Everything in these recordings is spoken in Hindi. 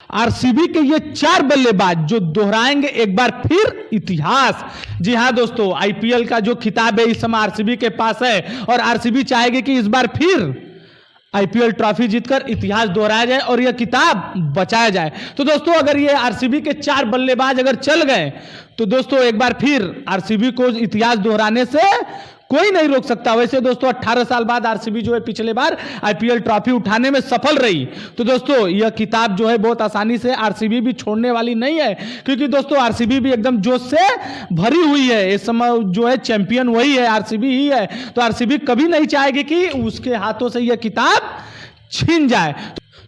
आरसीबी के ये 4 बल्लेबाज जो दोहराएंगे एक बार फिर इतिहास। जी हां दोस्तों, आईपीएल का जो खिताब है इस समय आरसीबी के पास है और आरसीबी चाहेगी कि इस बार फिर आईपीएल ट्रॉफी जीतकर इतिहास दोहराया जाए और यह किताब बचाया जाए। तो दोस्तों, अगर ये आरसीबी के 4 बल्लेबाज अगर चल गए तो दोस्तों एक बार फिर आरसीबी को इतिहास दोहराने से कोई नहीं रोक सकता। वैसे दोस्तों 18 साल बाद आरसीबी जो है पिछले बार आईपीएल ट्रॉफी उठाने में सफल रही। तो दोस्तों यह किताब जो है बहुत आसानी से आरसीबी भी छोड़ने वाली नहीं है, क्योंकि दोस्तों आरसीबी भी एकदम जोश से भरी हुई है। इस समय जो है चैंपियन वही है, आरसीबी ही है। तो आरसीबी कभी नहीं चाहेगी कि उसके हाथों से यह किताब छीन जाए।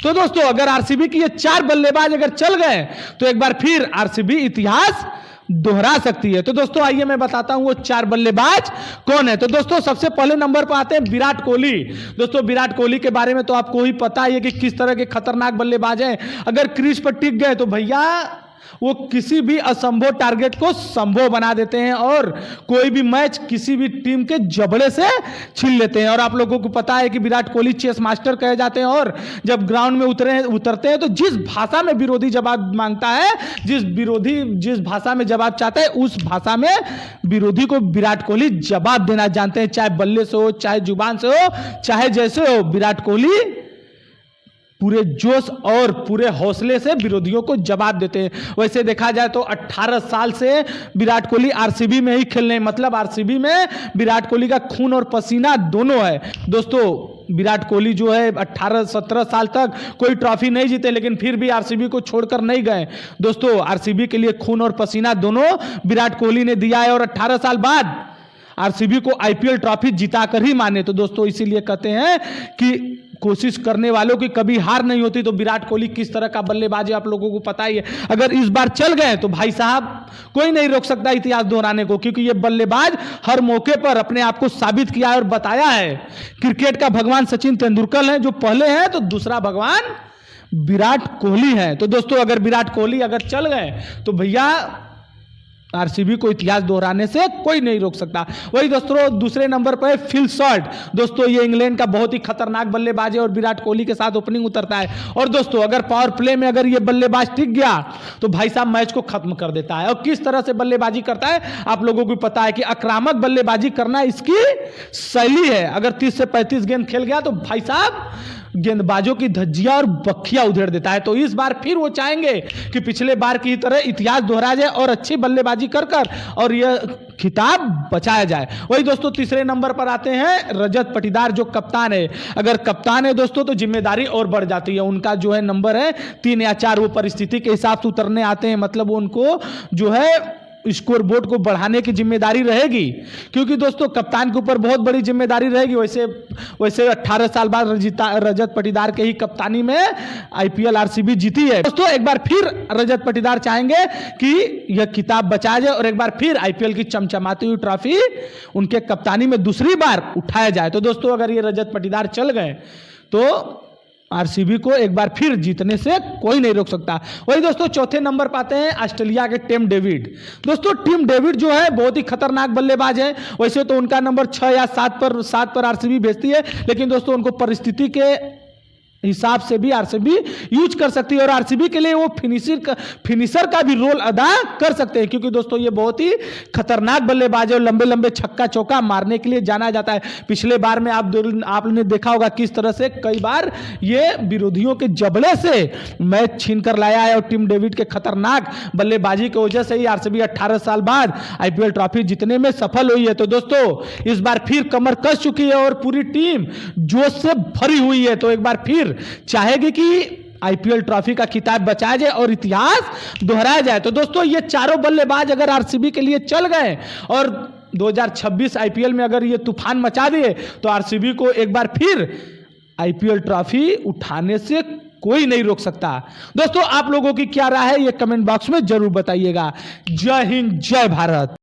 तो दोस्तों अगर आरसीबी की ये 4 बल्लेबाज अगर चल गए तो एक बार फिर आरसीबी इतिहास दोहरा सकती है। तो दोस्तों आइए मैं बताता हूं वो 4 बल्लेबाज कौन है। तो दोस्तों सबसे पहले नंबर पर आते हैं विराट कोहली। दोस्तों विराट कोहली के बारे में तो आपको ही पता ही है कि किस तरह के खतरनाक बल्लेबाज हैं। अगर क्रीज पर टिक गए तो भैया वो किसी भी असंभव टारगेट को संभव बना देते हैं और कोई भी मैच किसी भी टीम के जबड़े से छीन लेते हैं। और आप लोगों को पता है कि विराट कोहली चेस मास्टर कहे जाते हैं और जब ग्राउंड में उतरते हैं तो जिस भाषा में विरोधी जवाब मांगता है, जिस भाषा में जवाब चाहता है, उस भाषा में विरोधी को विराट कोहली जवाब देना जानते हैं। चाहे बल्ले से हो, चाहे जुबान से हो, चाहे जैसे हो, विराट कोहली पूरे जोश और पूरे हौसले से विरोधियों को जवाब देते हैं। वैसे देखा जाए तो 18 साल से विराट कोहली आरसीबी में ही खेल रहे हैं, मतलब आरसीबी में विराट कोहली का खून और पसीना दोनों है। दोस्तों विराट कोहली जो है 18-17 साल तक कोई ट्रॉफी नहीं जीते, लेकिन फिर भी आरसीबी को छोड़कर नहीं गए। दोस्तों आरसीबी के लिए खून और पसीना दोनों विराट कोहली ने दिया है और 18 साल बाद आरसीबी को आईपीएल ट्रॉफी जिताकर ही माने। तो दोस्तों इसीलिए कहते हैं कि कोशिश करने वालों की कभी हार नहीं होती। तो विराट कोहली किस तरह का बल्लेबाज है आप लोगों को पता ही है। अगर इस बार चल गए तो भाई साहब कोई नहीं रोक सकता इतिहास दोहराने को, क्योंकि ये बल्लेबाज हर मौके पर अपने आप को साबित किया है और बताया है। क्रिकेट का भगवान सचिन तेंदुलकर है जो पहले है, तो दूसरा भगवान विराट कोहली है। तो दोस्तों अगर विराट कोहली अगर चल गए तो भैया आरसीबी को इतिहास दोहराने से कोई नहीं रोक सकता। वही दोस्तों दूसरे नंबर पर फिल सॉल्ट। दोस्तों ये इंग्लैंड का बहुत ही खतरनाक बल्लेबाज है और विराट कोहली के साथ ओपनिंग उतरता है। और दोस्तों अगर पावर प्ले में अगर ये बल्लेबाज टिक गया तो भाई साहब मैच को खत्म कर देता है। और किस तरह से बल्लेबाजी करता है आप लोगों को पता है कि आक्रामक बल्लेबाजी करना इसकी शैली है। अगर 30 से 35 गेंद खेल गया तो भाई साहब गेंदबाजों की धज्जियां और बखियां उधेड़ देता है। तो इस बार फिर वो चाहेंगे कि पिछले बार की तरह इतिहास दोहराया जाए और अच्छी बल्लेबाजी कर और यह खिताब बचाया जाए। वही दोस्तों तीसरे नंबर पर आते हैं रजत पाटीदार जो कप्तान है। अगर कप्तान है दोस्तों तो जिम्मेदारी और बढ़ जाती है। उनका जो है नंबर है 3 या 4। वो परिस्थिति के हिसाब से उतरने आते हैं, मतलब उनको जो है स्कोर बोर्ड को बढ़ाने की जिम्मेदारी रहेगी, क्योंकि दोस्तों कप्तान के ऊपर बहुत बड़ी जिम्मेदारी रहेगी। वैसे 18 साल बाद रजत पाटीदार के ही कप्तानी में आईपीएल आरसीबी जीती है। दोस्तों एक बार फिर रजत पाटीदार चाहेंगे कि यह खिताब बचाया जाए और एक बार फिर आईपीएल की चमचमाती हुई ट्रॉफी उनके कप्तानी में दूसरी बार उठाया जाए। तो दोस्तों अगर ये रजत पाटीदार चल गए तो आरसीबी को एक बार फिर जीतने से कोई नहीं रोक सकता। वही दोस्तों चौथे नंबर पाते हैं ऑस्ट्रेलिया के टिम डेविड। दोस्तों टिम डेविड जो है बहुत ही खतरनाक बल्लेबाज है। वैसे तो उनका नंबर 6 या 7 पर आरसीबी भेजती है, लेकिन दोस्तों उनको परिस्थिति के हिसाब से भी आरसीबी यूज कर सकती है और आरसीबी के लिए वो फिनिशर का भी रोल अदा कर सकते हैं, क्योंकि दोस्तों ये बहुत ही खतरनाक बल्लेबाज है और लंबे लंबे छक्का चौका मारने के लिए जाना जाता है। पिछले बार में आपने देखा होगा किस तरह से कई बार ये विरोधियों के जबड़े से मैच छीन कर लाया है और टिम डेविड के खतरनाक बल्लेबाजी की वजह से ही आरसीबी 18 साल बाद आईपीएल ट्रॉफी जीतने में सफल हुई है। तो दोस्तों इस बार फिर कमर कस चुकी है और पूरी टीम जोश से भरी हुई है। तो एक बार फिर चाहेगी कि आईपीएल ट्रॉफी का खिताब बचाया जाए और इतिहास दोहराया जाए। तो दोस्तों ये चारों बल्लेबाज अगर आरसीबी के लिए चल गए और 2026 आईपीएल में अगर ये तूफान मचा दिए तो आरसीबी को एक बार फिर आईपीएल ट्रॉफी उठाने से कोई नहीं रोक सकता। दोस्तों आप लोगों की क्या राय है ये कमेंट बॉक्स में जरूर बताइएगा। जय हिंद, जय भारत।